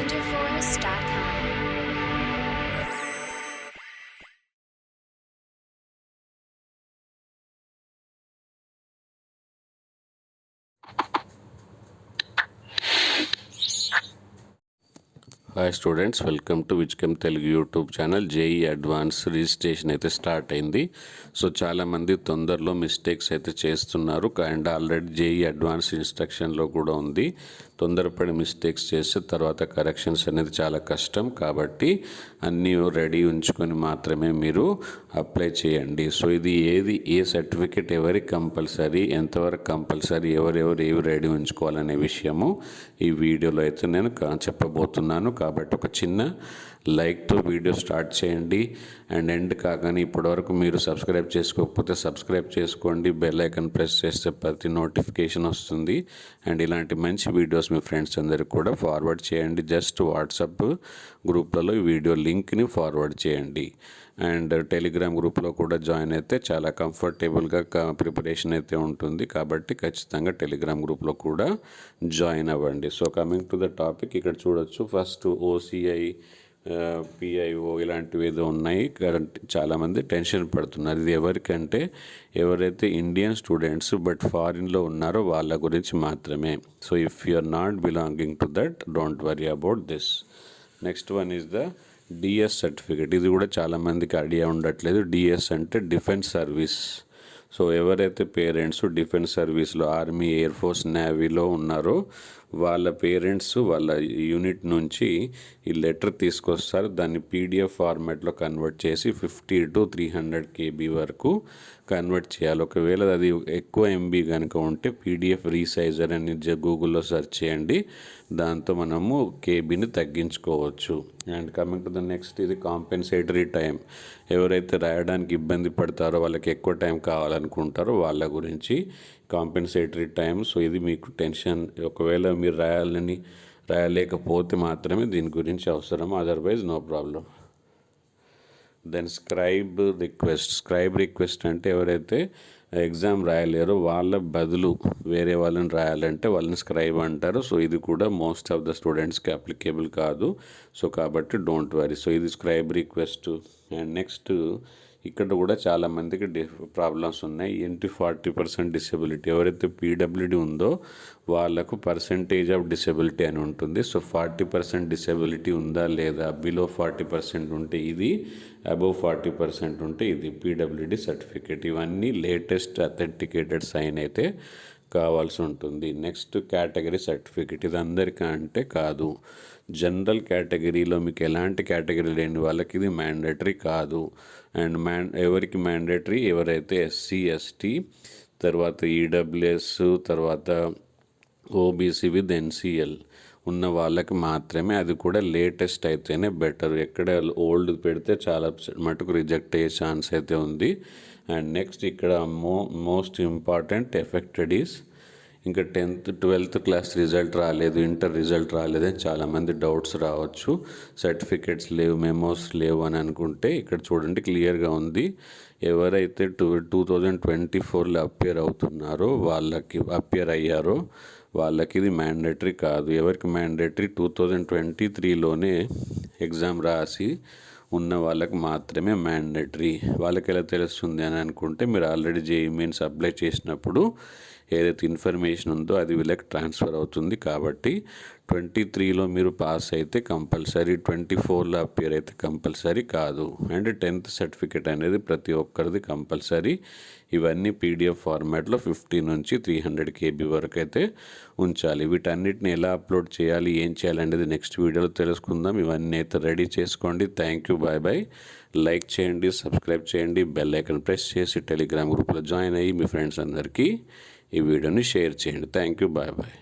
wonderforce.com. Hi students, welcome to Vizcom Telugu YouTube channel. JEE advance registration అయితే start అయింది. So చాలామంది తొందరలో mistakes అయితే చేస్తున్నారు. అండ్ ఆల్రెడీ జేఈ అడ్వాన్స్ ఇన్స్ట్రక్షన్లో కూడా ఉంది, తొందరపడి మిస్టేక్స్ చేస్తే తర్వాత కరెక్షన్స్ అనేది చాలా కష్టం. కాబట్టి అన్నీ రెడీ ఉంచుకొని మాత్రమే మీరు అప్లై చేయండి. సో ఇది ఏ సర్టిఫికేట్ ఎవరికి కంపల్సరీ, ఎంతవరకు కంపల్సరీ, ఎవరెవరు ఏవి రెడీ ఉంచుకోవాలనే విషయము ఈ వీడియోలో అయితే నేను చెప్పబోతున్నాను. కాబట్టి ఒక చిన్న లైక్తో వీడియో స్టార్ట్ చేయండి. అండ్ ఎండ్ కాగానే ఇప్పటివరకు మీరు సబ్స్క్రైబ్ చేసుకోకపోతే సబ్స్క్రైబ్ చేసుకోండి. బెల్ ఐకాన్ ప్రెస్ చేస్తే ప్రతి నోటిఫికేషన్ వస్తుంది. అండ్ ఇలాంటి మంచి వీడియోస్ మీ ఫ్రెండ్స్ అందరికి కూడా ఫార్వర్డ్ చేయండి. జస్ట్ వాట్సాప్ గ్రూప్లలో ఈ వీడియో లింక్ని ఫార్వర్డ్ చేయండి. అండ్ టెలిగ్రామ్ గ్రూప్లో కూడా జాయిన్ అయితే చాలా కంఫర్టబుల్గా ప్రిపరేషన్ అయితే ఉంటుంది. కాబట్టి ఖచ్చితంగా టెలిగ్రామ్ గ్రూప్లో కూడా జాయిన్ అవ్వండి. So coming to the topic, ఇక్కడ చూడొచ్చు ఫస్ట్ ఓసిఐ, పిఐఓ ఇలాంటివి ఏదో ఉన్నాయి. చాలామంది టెన్షన్ పడుతున్నారు. ఇది ఎవరికంటే ఎవరైతే ఇండియన్ స్టూడెంట్స్ బట్ ఫారిన్లో ఉన్నారో వాళ్ళ గురించి మాత్రమే. So if you are not belonging to that, don't worry about this. Next one is the DS certificate. ఇది కూడా చాలామందికి ఐడియా ఉండట్లేదు. డిఎస్ అంటే డిఫెన్స్ సర్వీస్. సో ఎవరైతే పేరెంట్స్ డిఫెన్స్ సర్వీస్లో ఆర్మీ, ఎయిర్ ఫోర్స్, నేవీలో ఉన్నారో వాళ్ళ పేరెంట్స్ వాళ్ళ యూనిట్ నుంచి ఈ లెటర్ తీసుకొస్తారు. దాన్ని పీడిఎఫ్ ఫార్మాట్లో కన్వర్ట్ చేసి 50 to 300 KB వరకు కన్వర్ట్ చేయాలి. ఒకవేళ అది ఎక్కువ ఎంబీ కనుక ఉంటే పీడిఎఫ్ రీసైజర్ అని గూగుల్లో సెర్చ్ చేయండి. దాంతో మనము కేబీని తగ్గించుకోవచ్చు. And coming to the next, ఇది కాంపెన్సేటరీ టైం. ఎవరైతే రాయడానికి ఇబ్బంది పడతారో, వాళ్ళకి ఎక్కువ టైం కావాలనుకుంటారో వాళ్ళ గురించి కాంపెన్సేటరీ టైం. సో ఇది మీకు టెన్షన్, ఒకవేళ మీరు రాయలేకపోతే మాత్రమే దీని గురించి అవసరం, otherwise no problem. Then scribe request అంటే ఎవరైతే ఎగ్జామ్ రాయలేరో వాళ్ళ బదులు వేరే వాళ్ళని రాయాలంటే వాళ్ళని స్క్రైబ్ అంటారు. సో ఇది కూడా మోస్ట్ ఆఫ్ ద స్టూడెంట్స్కి అప్లికేబుల్ కాదు. సో కాబట్టి డోంట్ వరీ. సో ఇది స్క్రైబ్ రిక్వెస్ట్. అండ్ నెక్స్ట్ ఇక్కడ కూడా చాలామందికి ప్రాబ్లమ్స్ ఉన్నాయి. 40% డిసెబిలిటీ. ఎవరైతే పీడబ్ల్యూడి ఉందో వాళ్ళకు పర్సంటేజ్ ఆఫ్ డిసెబిలిటీ అని ఉంటుంది. సో 40% డిసెబిలిటీ ఉందా లేదా, బిలో 40% ఉంటే ఇది, అబవ్ 40% ఉంటే ఇది పీడబ్ల్యూడి సర్టిఫికేట్. ఇవన్నీ లేటెస్ట్ అథెంటికేటెడ్ సైన్ అయితే కావాల్సి ఉంటుంది. Next category certificate. ఇది అందరికీ అంటే కాదు. జనరల్ కేటగిరీలో మీకు ఎలాంటి కేటగిరీ లేని వాళ్ళకి ఇది మ్యాండేటరీ కాదు. అండ్ ఎవరికి మ్యాండేటరీ, ఎవరైతే ఎస్సీ, ఎస్టీ, తర్వాత ఈడబ్ల్యూఎస్, తర్వాత ఓబీసీ విత్ ఎన్సిఎల్ ఉన్న వాళ్ళకి మాత్రమే. అది కూడా లేటెస్ట్ అయితేనే బెటర్. ఎక్కడ ఓల్డ్ పెడితే చాలా మటుకు రిజెక్ట్ అయ్యే ఛాన్స్ అయితే ఉంది. అండ్ నెక్స్ట్ ఇక్కడ మోస్ట్ ఇంపార్టెంట్ ఎఫెక్టెడ్ ఈస్ ఇంకా 10th, 12th క్లాస్ రిజల్ట్ రాలేదు, ఇంటర్ రిజల్ట్ రాలేదని చాలామంది డౌట్స్ రావచ్చు. సర్టిఫికేట్స్ లేవు, మెమోస్ లేవు అని అనుకుంటే ఇక్కడ చూడండి క్లియర్గా ఉంది. ఎవరైతే 2024లో అపియర్ అయ్యారో వాళ్ళకి ఇది మ్యాండేటరీ కాదు. ఎవరికి మ్యాండేటరీ 2023లోనే ఎగ్జామ్ రాసి ఉన్న వాళ్ళకి మాత్రమే మ్యాండేటరీ. వాళ్ళకి ఎలా తెలుస్తుంది అని అనుకుంటే, మీరు ఆల్రెడీ జేఈ మెయిన్స్ అప్లై చేసినప్పుడు ఏదైతే ఇన్ఫర్మేషన్ ఉందో అది వీళ్ళకి ట్రాన్స్ఫర్ అవుతుంది. కాబట్టి 23లో మీరు పాస్ అయితే కంపల్సరీ, 24లో అపియర్ అయితే కంపల్సరీ కాదు. అండ్ 10th సర్టిఫికేట్ అనేది ప్రతి ఒక్కరిది కంపల్సరీ. ఇవన్నీ పీడిఎఫ్ ఫార్మాట్లో 50 నుంచి 300 KB వరకు అయితే ఉంచాలి. వీటన్నిటిని ఎలా అప్లోడ్ చేయాలి, ఏం చేయాలి అనేది నెక్స్ట్ వీడియోలో తెలుసుకుందాం. ఇవన్నీ అయితే రెడీ చేసుకోండి. Thank you, bye bye. Like చేయండి, సబ్స్క్రైబ్ చేయండి, బెల్ ఐకాన్ ప్రెస్ చేసి టెలిగ్రామ్ గ్రూప్లో జాయిన్ అయ్యి మీ ఫ్రెండ్స్ అందరికీ ఈ వీడియోని షేర్ చేయండి. Thank you, bye bye.